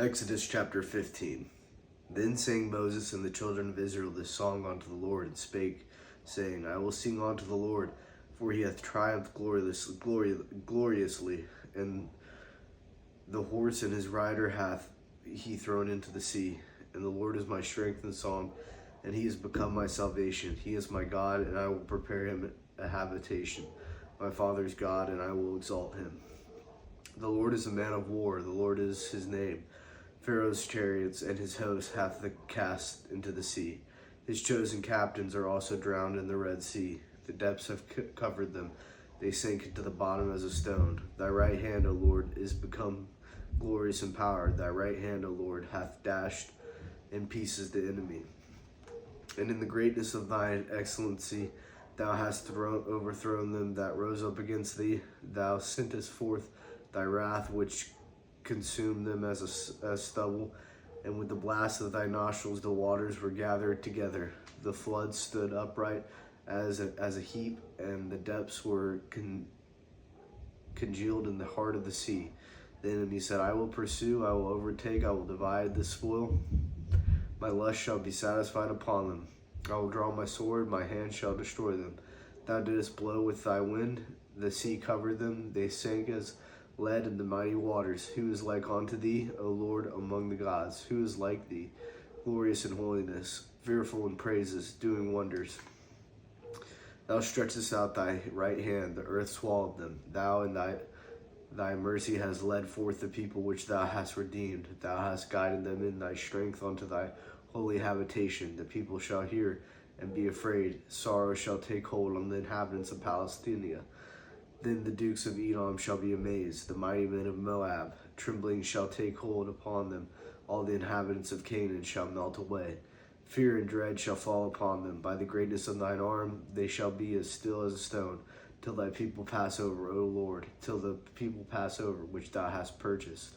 Exodus chapter 15. Then sang Moses and the children of Israel this song unto the Lord, and spake, saying, I will sing unto the Lord, for he hath triumphed gloriously, and the horse and his rider hath he thrown into the sea. And the Lord is my strength and song, and he is become my salvation. He is my God, and I will prepare him a habitation, my father's God, and I will exalt him. The Lord is a man of war, the Lord is his name. Pharaoh's chariots and his host hath the cast into the sea. His chosen captains are also drowned in the Red Sea. The depths have covered them. They sink into the bottom as a stone. Thy right hand, O Lord, is become glorious in power. Thy right hand, O Lord, hath dashed in pieces the enemy. And in the greatness of thine excellency, thou hast overthrown them that rose up against thee. Thou sentest forth thy wrath, which consumed them as stubble, and with the blast of thy nostrils the waters were gathered together. The floods stood upright as a heap, and the depths were congealed in the heart of the sea. The enemy said, I will pursue, I will overtake, I will divide the spoil. My lust shall be satisfied upon them. I will draw my sword, my hand shall destroy them. Thou didst blow with thy wind, the sea covered them, they sank as lead in the mighty waters. Who is like unto thee, O Lord, among the gods? Who is like thee, glorious in holiness, fearful in praises, doing wonders? Thou stretchest out thy right hand, the earth swallowed them. Thou in thy mercy hast led forth the people which thou hast redeemed. Thou hast guided them in thy strength unto thy holy habitation. The people shall hear and be afraid. Sorrow shall take hold on the inhabitants of Palestina. Then the dukes of Edom shall be amazed, the mighty men of Moab. Trembling shall take hold upon them. All the inhabitants of Canaan shall melt away. Fear and dread shall fall upon them. By the greatness of thine arm they shall be as still as a stone, till thy people pass over, O Lord, till the people pass over, which thou hast purchased.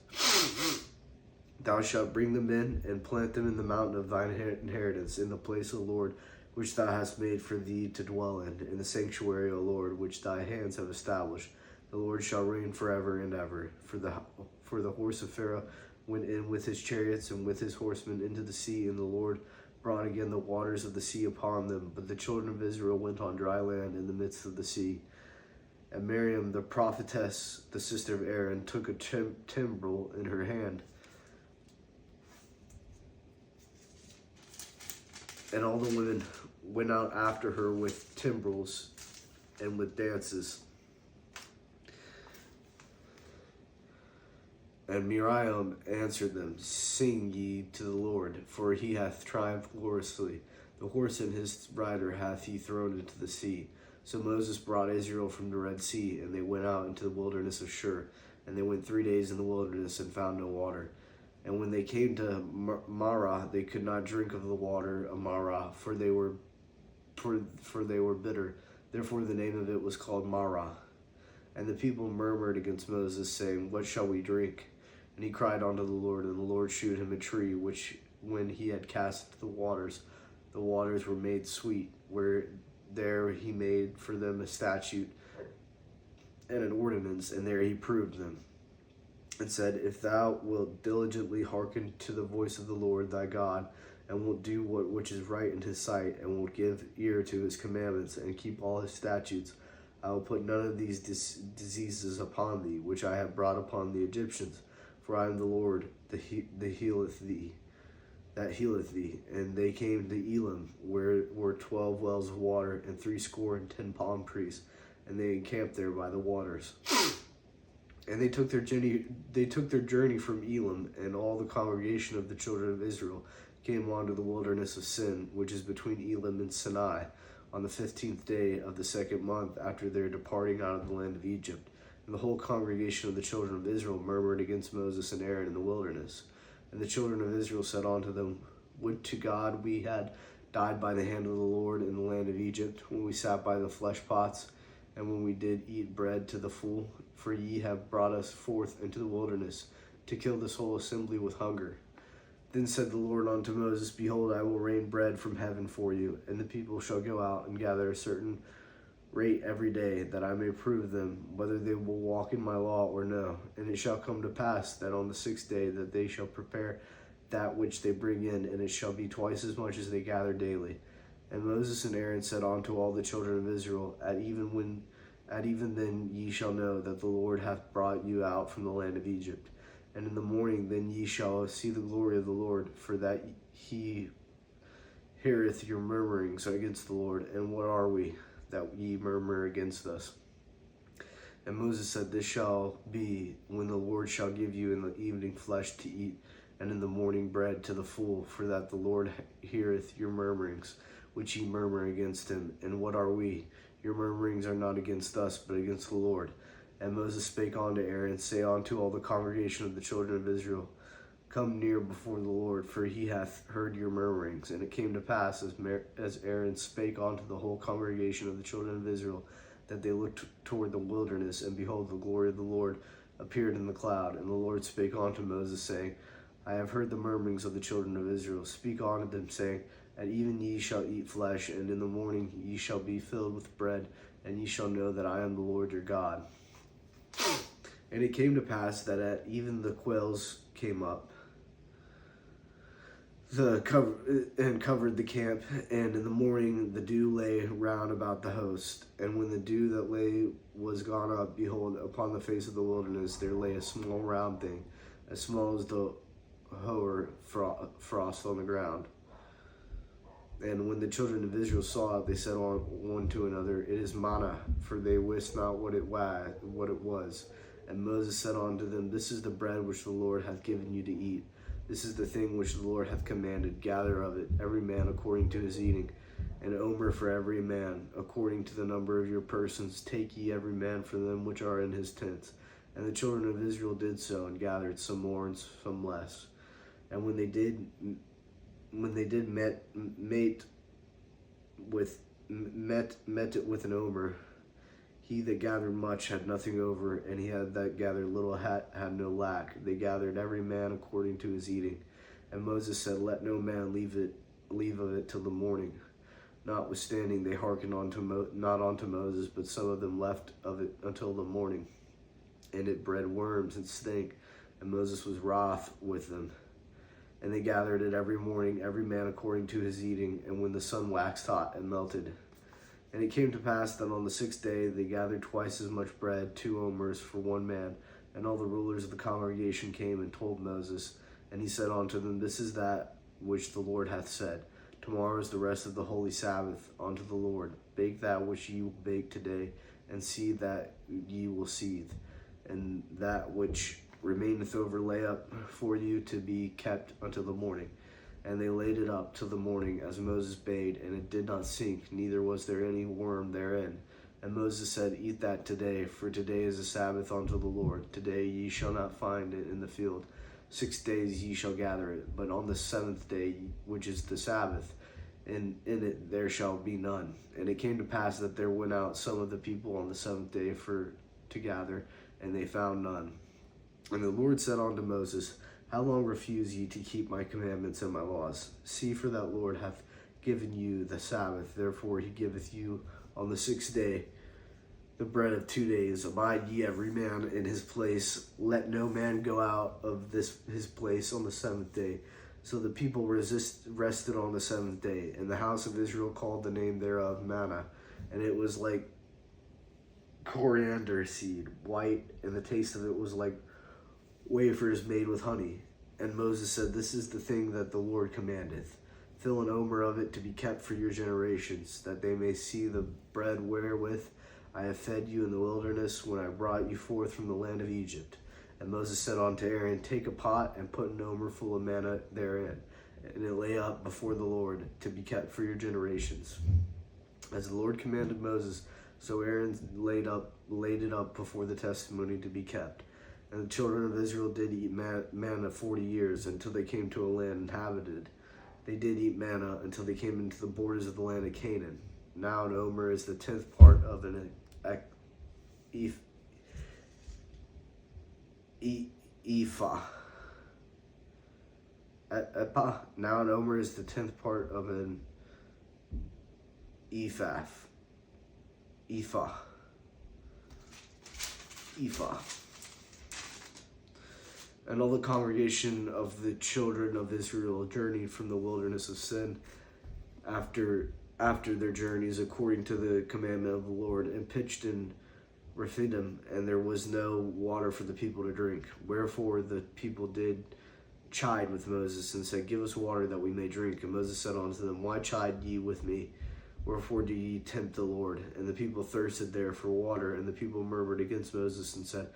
Thou shalt bring them in, and plant them in the mountain of thine inheritance, in the place, O Lord, which thou hast made for thee to dwell in the sanctuary, O Lord, which thy hands have established. The Lord shall reign forever and ever. For the horse of Pharaoh went in with his chariots and with his horsemen into the sea, and the Lord brought again the waters of the sea upon them. But the children of Israel went on dry land in the midst of the sea. And Miriam, the prophetess, the sister of Aaron, took a timbrel in her hand, and all the women went out after her with timbrels and with dances. And Miriam answered them, Sing ye to the Lord, for he hath triumphed gloriously. The horse and his rider hath he thrown into the sea. So Moses brought Israel from the Red Sea, and they went out into the wilderness of Shur. And they went 3 days in the wilderness and found no water. And when they came to Marah, they could not drink of the water of Marah, for they were bitter. Therefore the name of it was called Marah. And the people murmured against Moses, saying, What shall we drink? And he cried unto the Lord, and the Lord shewed him a tree, which when he had cast the waters were made sweet. Where there he made for them a statute and an ordinance, and there he proved them, and said, If thou wilt diligently hearken to the voice of the Lord thy God, and wilt do which is right in his sight, and wilt give ear to his commandments, and keep all his statutes, I will put none of these diseases upon thee, which I have brought upon the Egyptians. For I am the Lord that healeth thee. And they came to Elim, where were 12 wells of water, and 70 palm trees, and they encamped there by the waters. And they took their journey from Elim, and all the congregation of the children of Israel came unto the wilderness of Sin, which is between Elim and Sinai, on the 15th day of the 2nd month after their departing out of the land of Egypt. And the whole congregation of the children of Israel murmured against Moses and Aaron in the wilderness. And the children of Israel said unto them, Would to God we had died by the hand of the Lord in the land of Egypt, when we sat by the flesh pots, and when we did eat bread to the full. For ye have brought us forth into the wilderness, to kill this whole assembly with hunger. Then said the Lord unto Moses, Behold, I will rain bread from heaven for you, and the people shall go out and gather a certain rate every day, that I may prove them whether they will walk in my law or no. And it shall come to pass that on the 6th day that they shall prepare that which they bring in, and it shall be twice as much as they gather daily. And Moses and Aaron said unto all the children of Israel, At even then ye shall know that the Lord hath brought you out from the land of Egypt. And in the morning then ye shall see the glory of the Lord, for that he heareth your murmurings against the Lord. And what are we, that ye murmur against us? And Moses said, This shall be when the Lord shall give you in the evening flesh to eat, and in the morning bread to the full, for that the Lord heareth your murmurings, which ye murmur against him. And what are we? Your murmurings are not against us, but against the Lord. And Moses spake unto Aaron, Say unto all the congregation of the children of Israel, Come near before the Lord, for he hath heard your murmurings. And it came to pass, as Aaron spake unto the whole congregation of the children of Israel, that they looked toward the wilderness, and behold, the glory of the Lord appeared in the cloud. And the Lord spake unto Moses, saying, I have heard the murmurings of the children of Israel. Speak unto them, saying, At even ye shall eat flesh, and in the morning ye shall be filled with bread, and ye shall know that I am the Lord your God. And it came to pass that at even the quails came up, and covered the camp, and in the morning the dew lay round about the host. And when the dew that lay was gone up, behold, upon the face of the wilderness there lay a small round thing, as small as the hoar frost on the ground. And when the children of Israel saw it, they said one to another, It is manna, for they wist not what it was. And Moses said unto them, This is the bread which the Lord hath given you to eat. This is the thing which the Lord hath commanded. Gather of it, every man according to his eating, an omer for every man, according to the number of your persons. Take ye every man for them which are in his tents. And the children of Israel did so, and gathered some more and some less. And when they did met it with an omer, he that gathered much had nothing over, and he that gathered little had no lack. They gathered every man according to his eating. And Moses said, Let no man leave of it till the morning. Notwithstanding, they hearkened not unto Moses, but some of them left of it until the morning. And it bred worms and stank, and Moses was wroth with them. And they gathered it every morning, every man according to his eating, and when the sun waxed hot and melted. And it came to pass that on the 6th day they gathered twice as much bread, 2 omers for one man. And all the rulers of the congregation came and told Moses. And he said unto them, This is that which the Lord hath said. Tomorrow is the rest of the holy Sabbath unto the Lord. Bake that which ye will bake today, and seethe that ye will seethe. And that which remaineth over lay up for you to be kept until the morning. And they laid it up till the morning, as Moses bade, and it did not sink, neither was there any worm therein. And Moses said, Eat that today, for today is a Sabbath unto the Lord. Today ye shall not find it in the field. 6 days ye shall gather it, but on the 7th day, which is the Sabbath, in it there shall be none. And it came to pass that there went out some of the people on the 7th day to gather, and they found none. And the Lord said unto Moses, How long refuse ye to keep my commandments and my laws? See, for that Lord hath given you the Sabbath. Therefore he giveth you on the 6th day the bread of 2 days. Abide ye every man in his place. Let no man go out of his place on the 7th day. So the people rested on the 7th day. And the house of Israel called the name thereof manna. And it was like coriander seed, white, and the taste of it was like wafers made with honey. And Moses said, This is the thing that the Lord commandeth. Fill an omer of it to be kept for your generations, that they may see the bread wherewith I have fed you in the wilderness, when I brought you forth from the land of Egypt. And Moses said unto Aaron, Take a pot, and put an omer full of manna therein, and it lay up before the Lord, to be kept for your generations. As the Lord commanded Moses, so Aaron laid it up before the testimony to be kept. And the children of Israel did eat manna 40 years, until they came to a land inhabited. They did eat manna until they came into the borders of the land of Canaan. Now an omer is the 10th part of an ephah. Now an omer is the 10th part of an ephah. ephah. And all the congregation of the children of Israel journeyed from the wilderness of Sin after their journeys according to the commandment of the Lord, and pitched in Rephidim, and there was no water for the people to drink. Wherefore the people did chide with Moses, and said, Give us water that we may drink. And Moses said unto them, Why chide ye with me? Wherefore do ye tempt the Lord? And the people thirsted there for water, and the people murmured against Moses, and said,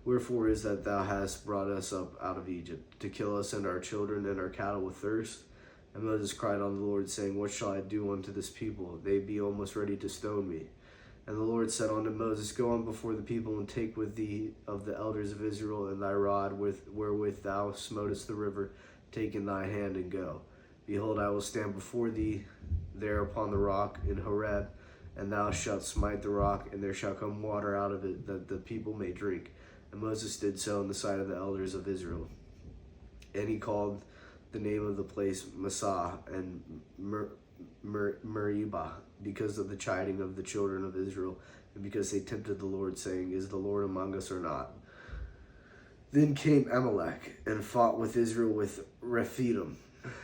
Wherefore is that thou hast brought us up out of Egypt, to kill us and our children and our cattle with thirst? And Moses cried unto the Lord, saying, What shall I do unto this people? They be almost ready to stone me. And the Lord said unto Moses, Go on before the people, and take with thee of the elders of Israel, and thy rod wherewith thou smotest the river, take in thy hand, and go. Behold, I will stand before thee there upon the rock in Horeb, and thou shalt smite the rock, and there shall come water out of it, that the people may drink. And Moses did so in the sight of the elders of Israel. And he called the name of the place Massah and Meribah, because of the chiding of the children of Israel, and because they tempted the Lord, saying, Is the Lord among us or not? Then came Amalek, and fought with Israel with Rephidim.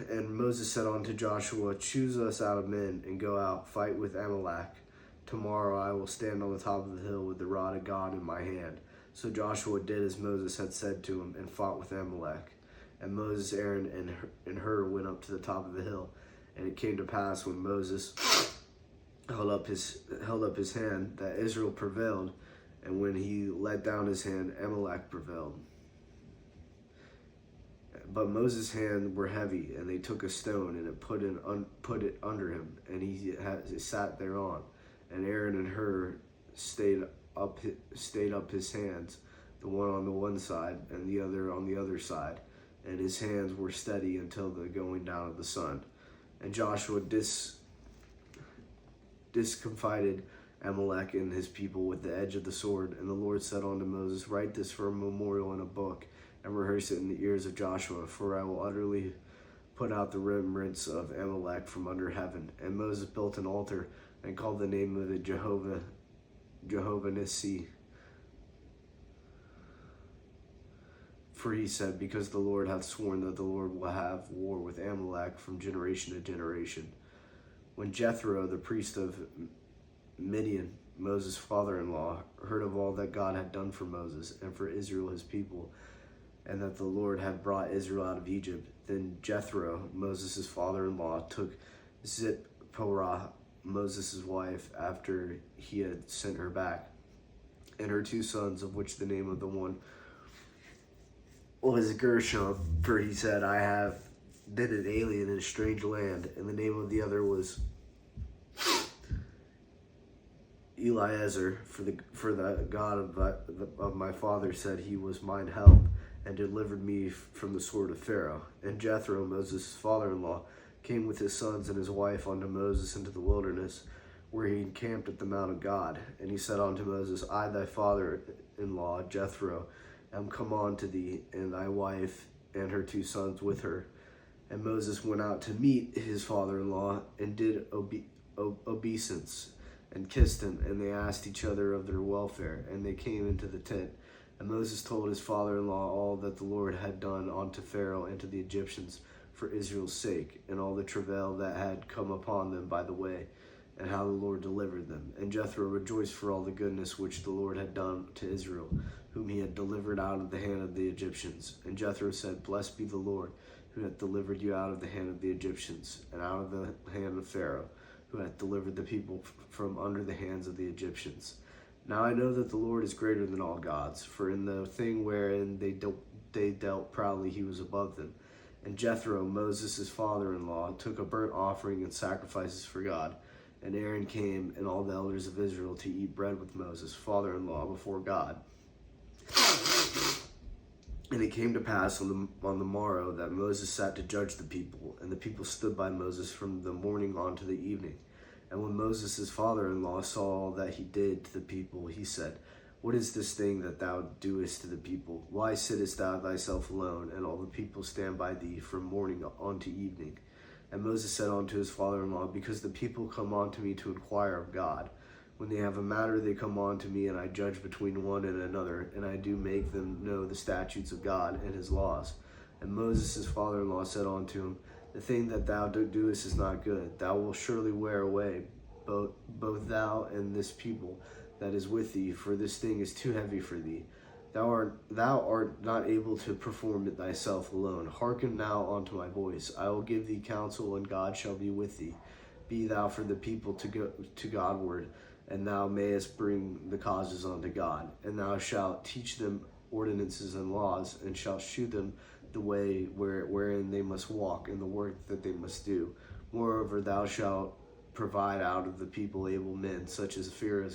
And Moses said unto Joshua, Choose us out of men, and go out, fight with Amalek. Tomorrow I will stand on the top of the hill with the rod of God in my hand. So Joshua did as Moses had said to him, and fought with Amalek. And Moses, Aaron, and Hur went up to the top of the hill. And it came to pass, when Moses held up his hand, that Israel prevailed, and when he let down his hand, Amalek prevailed. But Moses' hands were heavy, and they took a stone, and it put it under him, and he sat thereon. And Aaron and Hur stayed up his hands, the one on the one side, and the other on the other side, and his hands were steady until the going down of the sun. And Joshua discomfited Amalek and his people with the edge of the sword. And the Lord said unto Moses, Write this for a memorial in a book, and rehearse it in the ears of Joshua, for I will utterly put out the remembrance of Amalek from under heaven. And Moses built an altar, and called the name of it Jehovah Nissi. For he said, Because the Lord hath sworn that the Lord will have war with Amalek from generation to generation. When Jethro, the priest of Midian, Moses' father-in-law, heard of all that God had done for Moses and for Israel his people, and that the Lord had brought Israel out of Egypt, then Jethro, Moses' father-in-law, took Zipporah, Moses' wife, after he had sent her back, and her 2 sons, of which the name of the one was Gershom, for he said, I have been an alien in a strange land, and the name of the other was Eliezer, for the God of my father said he was mine help, and delivered me from the sword of Pharaoh. And Jethro, Moses' father-in-law, came with his sons and his wife unto Moses into the wilderness, where he encamped at the mount of God. And he said unto Moses, I, thy father-in-law, Jethro, am come on to thee, and thy wife and her 2 sons with her. And Moses went out to meet his father-in-law, and did obeisance, and kissed him, and they asked each other of their welfare, and they came into the tent. And Moses told his father-in-law all that the Lord had done unto Pharaoh and to the Egyptians for Israel's sake, and all the travail that had come upon them by the way, and how the Lord delivered them. And Jethro rejoiced for all the goodness which the Lord had done to Israel, whom he had delivered out of the hand of the Egyptians. And Jethro said, Blessed be the Lord, who hath delivered you out of the hand of the Egyptians, and out of the hand of Pharaoh, who hath delivered the people from under the hands of the Egyptians. Now I know that the Lord is greater than all gods, for in the thing wherein they dealt proudly he was above them. And Jethro, Moses' father-in-law, took a burnt offering and sacrifices for God. And Aaron came, and all the elders of Israel, to eat bread with Moses' father-in-law before God. And it came to pass on the morrow that Moses sat to judge the people, and the people stood by Moses from the morning on to the evening. And when Moses' father-in-law saw all that he did to the people, he said, What is this thing that thou doest to the people? Why sittest thou thyself alone, and all the people stand by thee from morning on to evening? And Moses said unto his father-in-law, Because the people come unto me to inquire of God, When they have a matter, they come on to me, and I judge between one and another, and I do make them know the statutes of God and his laws. And Moses his father-in-law said unto him, The thing that thou doest is not good. Thou wilt surely wear away both thou and this people that is with thee, for this thing is too heavy for thee. Thou art not able to perform it thyself alone. Hearken now unto my voice. I will give thee counsel, and God shall be with thee. Be thou for the people to Godward, and thou mayest bring the causes unto God. And thou shalt teach them ordinances and laws, and shalt shew them the way wherein they must walk, and the work that they must do. Moreover, thou shalt provide out of the people able men, such as fear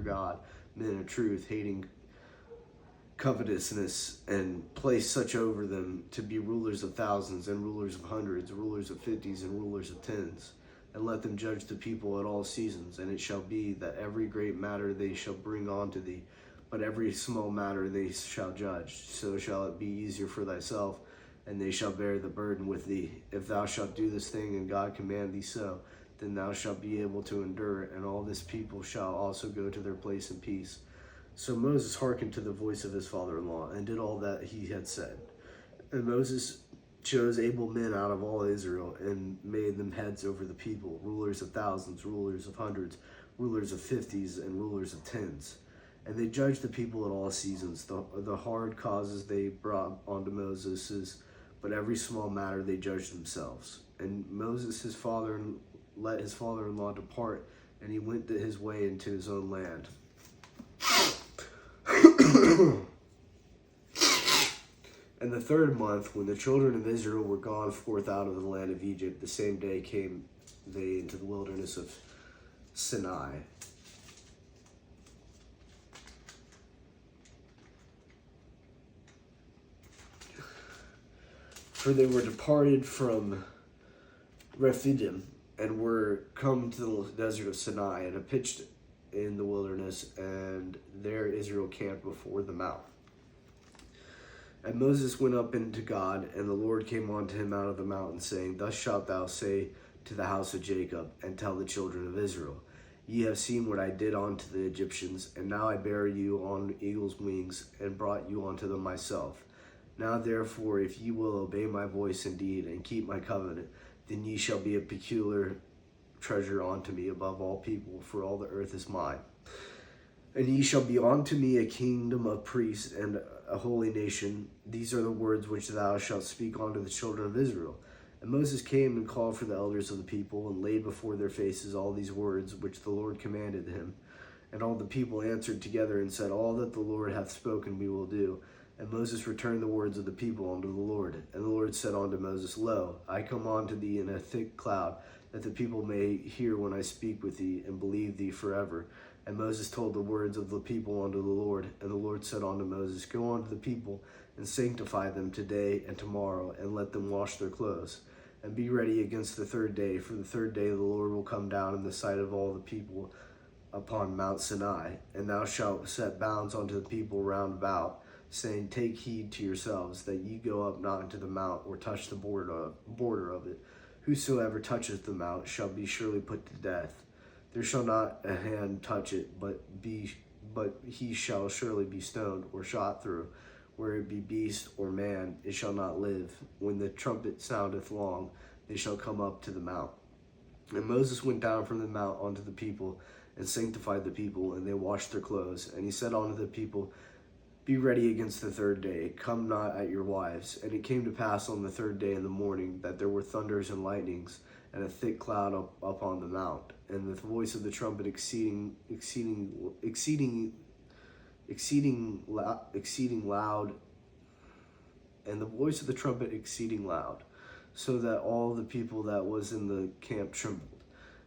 God, men of truth, hating covetousness, and place such over them to be rulers of thousands, and rulers of hundreds, rulers of fifties, and rulers of tens. And let them judge the people at all seasons. And it shall be that every great matter they shall bring unto thee, but every small matter they shall judge. So shall it be easier for thyself, and they shall bear the burden with thee. If thou shalt do this thing, and God command thee so, then thou shalt be able to endure, and all this people shall also go to their place in peace. So Moses hearkened to the voice of his father-in-law, and did all that he had said. And Moses chose able men out of all Israel, and made them heads over the people, rulers of thousands, rulers of hundreds, rulers of fifties, and rulers of tens. And they judged the people at all seasons. The hard causes they brought onto Moses, but every small matter they judged themselves. And Moses his father let his father-in-law depart, and he went his way into his own land. And the third month, when the children of Israel were gone forth out of the land of Egypt, the same day came they into the wilderness of Sinai. For they were departed from Rephidim, and were come to the desert of Sinai, and had pitched in the wilderness, and there Israel camped before the mount. And Moses went up into God, and the Lord came unto him out of the mountain, saying, Thus shalt thou say to the house of Jacob, and tell the children of Israel, Ye have seen what I did unto the Egyptians, and now I bear you on eagle's wings, and brought you unto them myself. Now therefore, if ye will obey my voice indeed, and keep my covenant, then ye shall be a peculiar treasure unto me above all people, for all the earth is mine. And ye shall be unto me a kingdom of priests and a holy nation. These are the words which thou shalt speak unto the children of Israel. And Moses came and called for the elders of the people, and laid before their faces all these words which the Lord commanded him. And all the people answered together and said, All that the Lord hath spoken we will do. And Moses returned the words of the people unto the Lord. And the Lord said unto Moses, Lo, I come unto thee in a thick cloud, that the people may hear when I speak with thee, and believe thee forever. And Moses told the words of the people unto the Lord. And the Lord said unto Moses, Go unto the people, and sanctify them today and tomorrow, and let them wash their clothes. And be ready against the third day, for the third day the Lord will come down in the sight of all the people upon Mount Sinai. And thou shalt set bounds unto the people round about, saying, Take heed to yourselves, that ye go up not into the mount, or touch the border of it. Whosoever toucheth the mount shall be surely put to death. There shall not a hand touch it, but he shall surely be stoned, or shot through. Where it be beast or man, it shall not live. When the trumpet soundeth long, they shall come up to the mount. And Moses went down from the mount unto the people, and sanctified the people, and they washed their clothes. And he said unto the people, Be ready against the third day, come not at your wives. And it came to pass on the third day in the morning, that there were thunders and lightnings, and a thick cloud upon the mount, and the voice of the trumpet exceeding loud, and the voice of the trumpet exceeding loud, so that all the people that was in the camp trembled.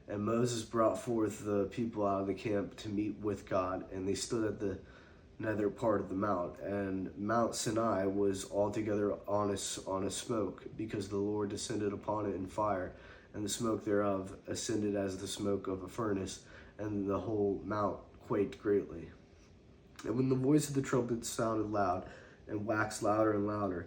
And Moses brought forth the people out of the camp to meet with God, and they stood at the nether part of the mount. And Mount Sinai was altogether on a smoke, because the Lord descended upon it in fire, and the smoke thereof ascended as the smoke of a furnace, and the whole mount quaked greatly. And when the voice of the trumpet sounded loud, and waxed louder and louder,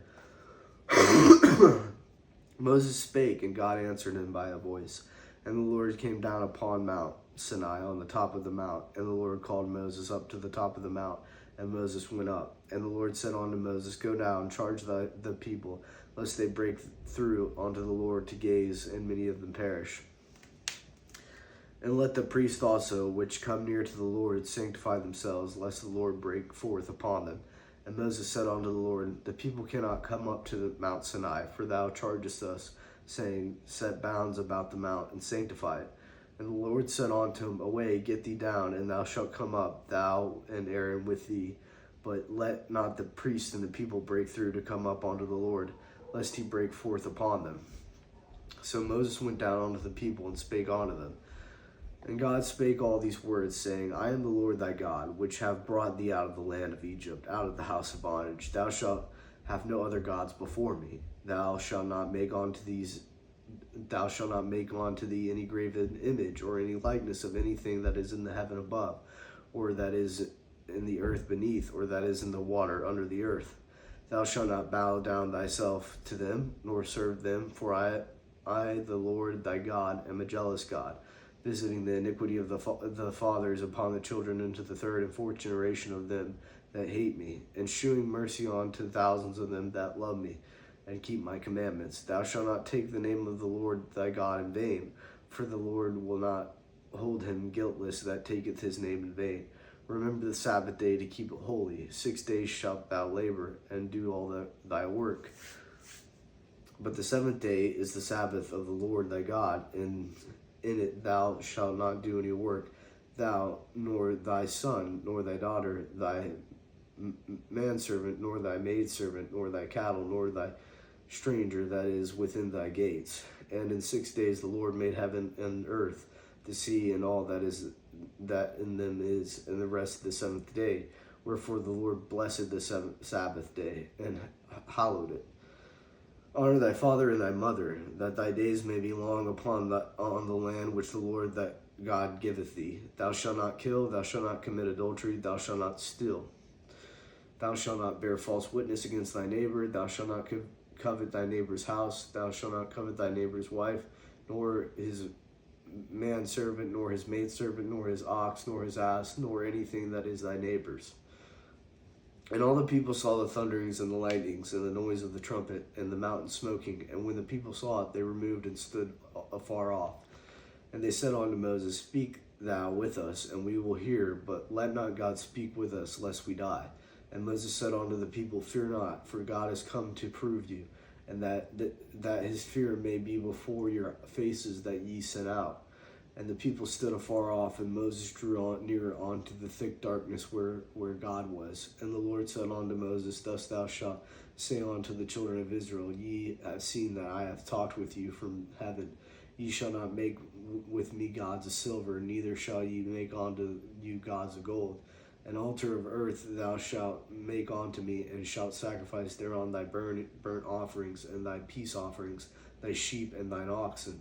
Moses spake, and God answered him by a voice. And the Lord came down upon Mount Sinai on the top of the mount, and the Lord called Moses up to the top of the mount, and Moses went up. And the Lord said unto Moses, Go down, charge the people, lest they break through unto the Lord to gaze, and many of them perish. And let the priests also, which come near to the Lord, sanctify themselves, lest the Lord break forth upon them. And Moses said unto the Lord, The people cannot come up to the Mount Sinai, for thou chargest us, saying, Set bounds about the mount, and sanctify it. And the Lord said unto him, Away, get thee down, and thou shalt come up, thou and Aaron with thee. But let not the priests and the people break through to come up unto the Lord, lest he break forth upon them. So Moses went down unto the people, and spake unto them. And God spake all these words, saying, I am the Lord thy God, which have brought thee out of the land of Egypt, out of the house of bondage. Thou shalt have no other gods before me. Thou shalt not make unto thee any graven image, or any likeness of anything that is in the heaven above, or that is in the earth beneath, or that is in the water under the earth. Thou shalt not bow down thyself to them, nor serve them, for I, the Lord thy God, am a jealous God, visiting the iniquity of the fathers upon the children into the third and fourth generation of them that hate me, and shewing mercy on to thousands of them that love me, and keep my commandments. Thou shalt not take the name of the Lord thy God in vain, for the Lord will not hold him guiltless that taketh his name in vain. Remember the Sabbath day to keep it holy. 6 days shalt thou labor, and do all thy work. But the seventh day is the Sabbath of the Lord thy God, and in it thou shalt not do any work, thou, nor thy son, nor thy daughter, thy manservant, nor thy maidservant, nor thy cattle, nor thy stranger that is within thy gates. And in 6 days the Lord made heaven and earth, the sea, and all that in them is, and the rest of the seventh day. Wherefore the Lord blessed the Sabbath day, and hallowed it. Honor thy father and thy mother, that thy days may be long on the land which the Lord thy God giveth thee. Thou shalt not kill, thou shalt not commit adultery, thou shalt not steal. Thou shalt not bear false witness against thy neighbor, thou shalt not covet thy neighbor's house, thou shalt not covet thy neighbor's wife, nor his manservant, nor his maidservant, nor his ox, nor his ass, nor anything that is thy neighbor's. And all the people saw the thunderings and the lightnings and the noise of the trumpet and the mountain smoking. And when the people saw it, they removed and stood afar off. And they said unto Moses, Speak thou with us, and we will hear, but let not God speak with us, lest we die. And Moses said unto the people, Fear not, for God is come to prove you, and that his fear may be before your faces that ye sent out. And the people stood afar off, and Moses drew near unto the thick darkness where God was. And the Lord said unto Moses, Thus thou shalt say unto the children of Israel, Ye have seen that I have talked with you from heaven. Ye shall not make with me gods of silver, neither shall ye make unto you gods of gold. An altar of earth thou shalt make unto me, and shalt sacrifice thereon thy burnt offerings, and thy peace offerings, thy sheep and thine oxen.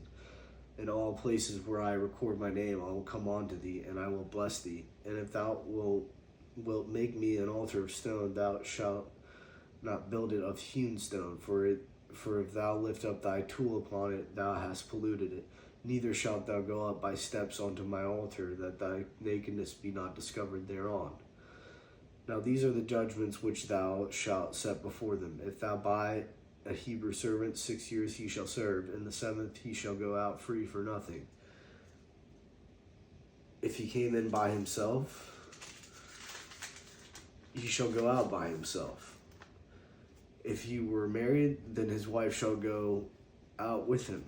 In all places where I record my name, I will come unto thee, and I will bless thee. And if thou wilt make me an altar of stone, thou shalt not build it of hewn stone, for if thou lift up thy tool upon it, thou hast polluted it. Neither shalt thou go up by steps unto my altar, that thy nakedness be not discovered thereon. Now these are the judgments which thou shalt set before them. If thou buy a Hebrew servant, 6 years he shall serve, and the seventh he shall go out free for nothing. If he came in by himself, he shall go out by himself. If he were married, then his wife shall go out with him.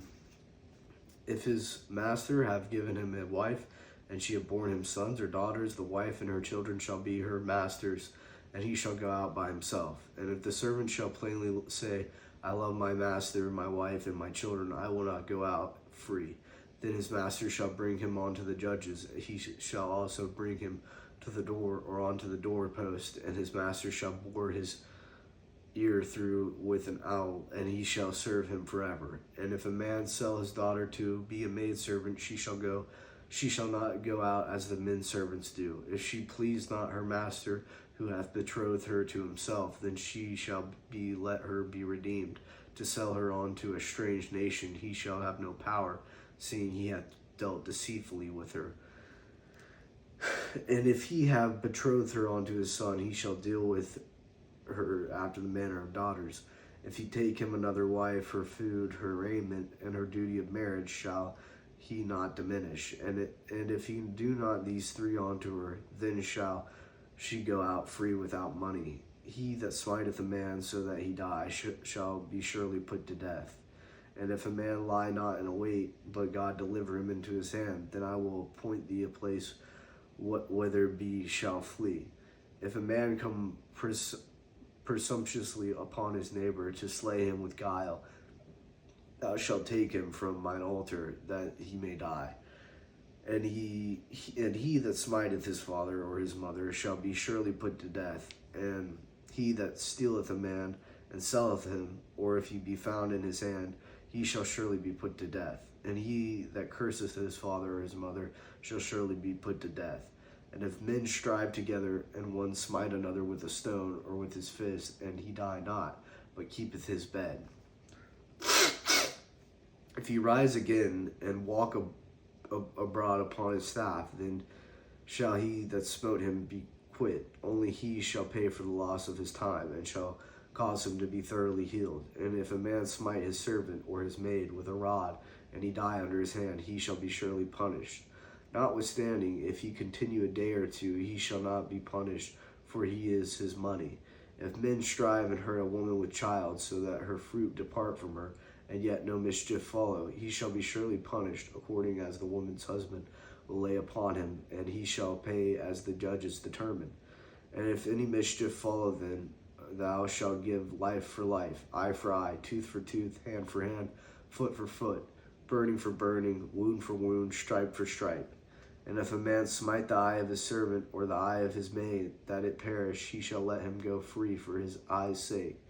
If his master have given him a wife, and she have borne him sons or daughters, the wife and her children shall be her master's, and he shall go out by himself. And if the servant shall plainly say, I love my master, my wife, and my children, I will not go out free, then his master shall bring him unto the judges. He shall also bring him to the door, or unto the doorpost, and his master shall bore his ear through with an awl, and he shall serve him forever. And if a man sell his daughter to be a maidservant, she shall not go out as the men servants do. If she please not her master, who hath betrothed her to himself, then she shall let her be redeemed. To sell her on to a strange nation, he shall have no power. seeing he hath dealt deceitfully with her. And if he have betrothed her unto his son, he shall deal with her after the manner of daughters. If he take him another wife, her food, her raiment, and her duty of marriage shall he not diminish. And if he do not these three unto her, then shall she go out free without money. He that smiteth a man so that he die shall be surely put to death. And if a man lie not in a wait, but God deliver him into his hand, then I will appoint thee a place whither he shall flee. If a man come presumptuously upon his neighbor to slay him with guile, thou shalt take him from mine altar, that he may die. And he that smiteth his father or his mother shall be surely put to death. And he that stealeth a man and selleth him, or if he be found in his hand, he shall surely be put to death. And he that curseth his father or his mother shall surely be put to death. And if men strive together, and one smite another with a stone or with his fist, and he die not, but keepeth his bed, if he rise again and walk abroad upon his staff, then shall he that smote him be quit. Only he shall pay for the loss of his time, and shall cause him to be thoroughly healed. And if a man smite his servant or his maid with a rod, and he die under his hand, he shall be surely punished. Notwithstanding, if he continue a day or two, he shall not be punished, for he is his money. If men strive and hurt a woman with child, so that her fruit depart from her, and yet no mischief follow, he shall be surely punished, according as the woman's husband will lay upon him, and he shall pay as the judges determine. And if any mischief follow, then thou shalt give life for life, eye for eye, tooth for tooth, hand for hand, foot for foot, burning for burning, wound for wound, stripe for stripe. And if a man smite the eye of his servant or the eye of his maid, that it perish, he shall let him go free for his eye's sake.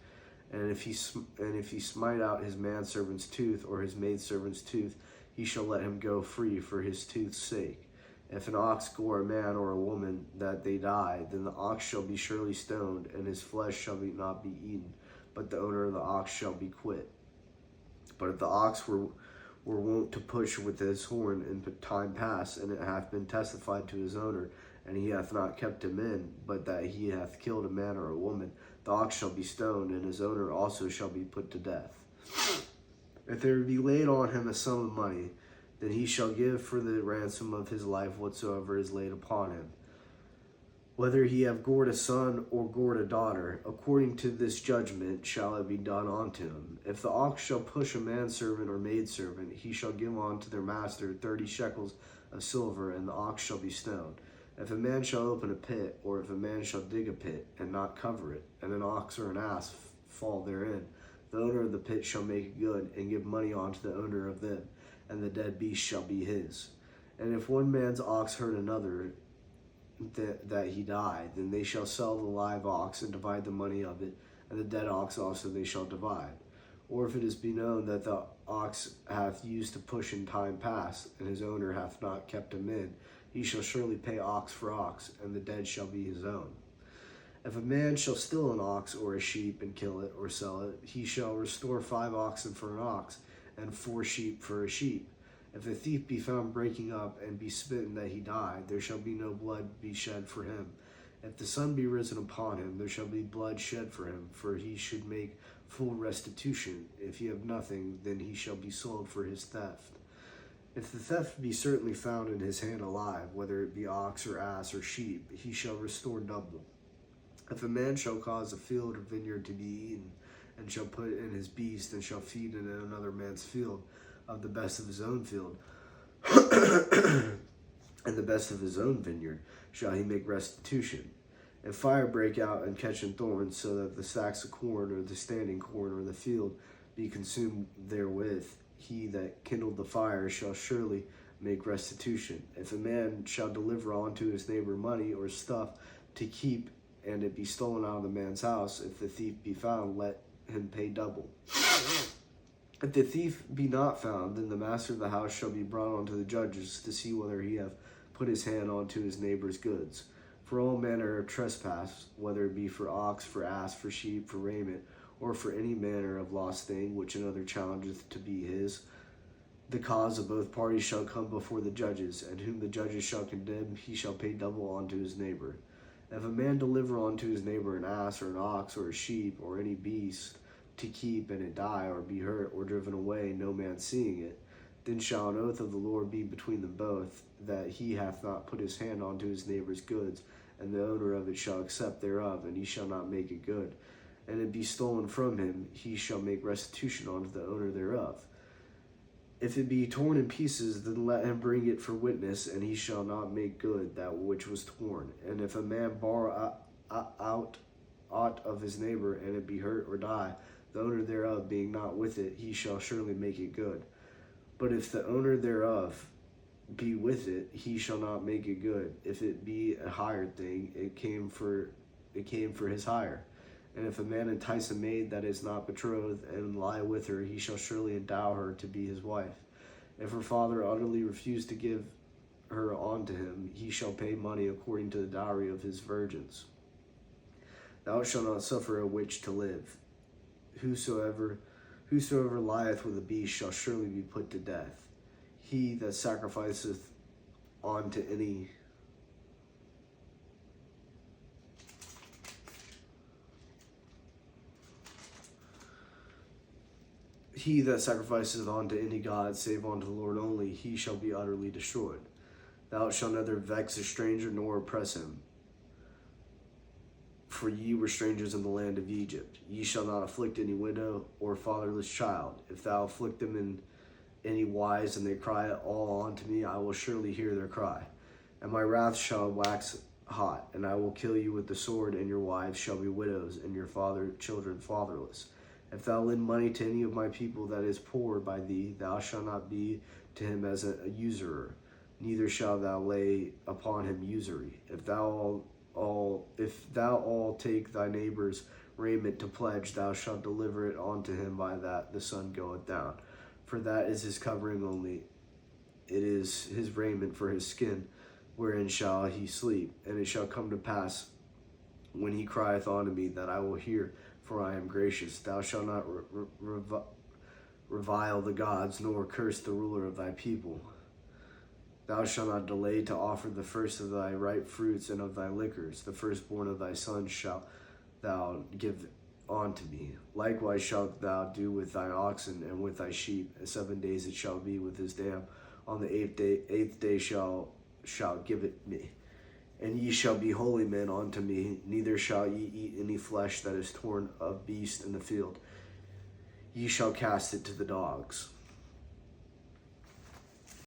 And if he smite out his manservant's tooth or his maidservant's tooth, he shall let him go free for his tooth's sake. If an ox gore a man or a woman that they die, then the ox shall be surely stoned, and his flesh shall not be eaten, but the owner of the ox shall be quit. But if the ox were wont to push with his horn in time past, and it hath been testified to his owner, and he hath not kept him in, but that he hath killed a man or a woman, the ox shall be stoned, and his owner also shall be put to death. If there be laid on him a sum of money, then he shall give for the ransom of his life whatsoever is laid upon him. Whether he have gored a son or gored a daughter, according to this judgment shall it be done unto him. If the ox shall push a manservant or maidservant, he shall give unto their master 30 shekels of silver, and the ox shall be stoned. If a man shall open a pit, or if a man shall dig a pit, and not cover it, and an ox or an ass fall therein, the owner of the pit shall make it good, and give money unto the owner of them, and the dead beast shall be his. And if one man's ox hurt another, that he die, then they shall sell the live ox and divide the money of it, and the dead ox also they shall divide. Or if it is be known that the ox hath used to push in time past, and his owner hath not kept him in, he shall surely pay ox for ox, and the dead shall be his own. If a man shall steal an ox or a sheep and kill it or sell it, he shall restore 5 oxen for an ox, and 4 sheep for a sheep. If the thief be found breaking up and be smitten that he die, there shall be no blood be shed for him. If the sun be risen upon him, there shall be blood shed for him, for he should make full restitution. If he have nothing, then he shall be sold for his theft. If the theft be certainly found in his hand alive, whether it be ox or ass or sheep, he shall restore double. If a man shall cause a field or vineyard to be eaten, and shall put in his beast, and shall feed in another man's field, of the best of his own field, and the best of his own vineyard, shall he make restitution. If fire break out and catch in thorns, so that the sacks of corn or the standing corn or the field be consumed therewith, he that kindled the fire shall surely make restitution. If a man shall deliver unto his neighbor money or stuff to keep, and it be stolen out of the man's house, if the thief be found, let him pay double. If the thief be not found, then the master of the house shall be brought unto the judges to see whether he have put his hand unto his neighbor's goods. For all manner of trespass, whether it be for ox, for ass, for sheep, for raiment, or for any manner of lost thing which another challengeth to be his, The cause of both parties shall come before the judges, and whom the judges shall condemn, he shall pay double unto his neighbor. If a man deliver unto his neighbor an ass or an ox or a sheep or any beast to keep, and it die or be hurt or driven away, no man seeing it, then shall an oath of the Lord be between them both, that he hath not put his hand unto his neighbor's goods, and the owner of it shall accept thereof, and he shall not make it good. And it be stolen from him, he shall make restitution unto the owner thereof. If it be torn in pieces, then let him bring it for witness, and he shall not make good that which was torn. And if a man borrow out aught of his neighbor, and it be hurt or die, the owner thereof being not with it, he shall surely make it good. But if the owner thereof be with it, he shall not make it good. If it be a hired thing, it came for his hire. And if a man entice a maid that is not betrothed, and lie with her, he shall surely endow her to be his wife. If her father utterly refuse to give her unto him, he shall pay money according to the dowry of his virgins. Thou shalt not suffer a witch to live. Whosoever lieth with a beast shall surely be put to death. He that sacrificeth unto any god save unto the Lord only, he shall be utterly destroyed. Thou shalt neither vex a stranger nor oppress him. For ye were strangers in the land of Egypt. Ye shall not afflict any widow or fatherless child. If thou afflict them in any wise, and they cry all unto me, I will surely hear their cry. And my wrath shall wax hot, and I will kill you with the sword, and your wives shall be widows, and your children fatherless. If thou lend money to any of my people that is poor by thee, thou shalt not be to him as a usurer, neither shalt thou lay upon him usury. If thou all take thy neighbor's raiment to pledge, thou shalt deliver it unto him by that the sun goeth down. For that is his covering only, it is his raiment for his skin, wherein shall he sleep. And it shall come to pass, when he crieth unto me, that I will hear, for I am gracious. Thou shalt not revile the gods, nor curse the ruler of thy people. Thou shalt not delay to offer the first of thy ripe fruits and of thy liquors. The firstborn of thy sons shalt thou give unto me. Likewise shalt thou do with thine oxen and with thy sheep. 7 days it shall be with his dam. On the eighth day shall give it me. And ye shall be holy men unto me, neither shall ye eat any flesh that is torn of beast in the field. Ye shall cast it to the dogs.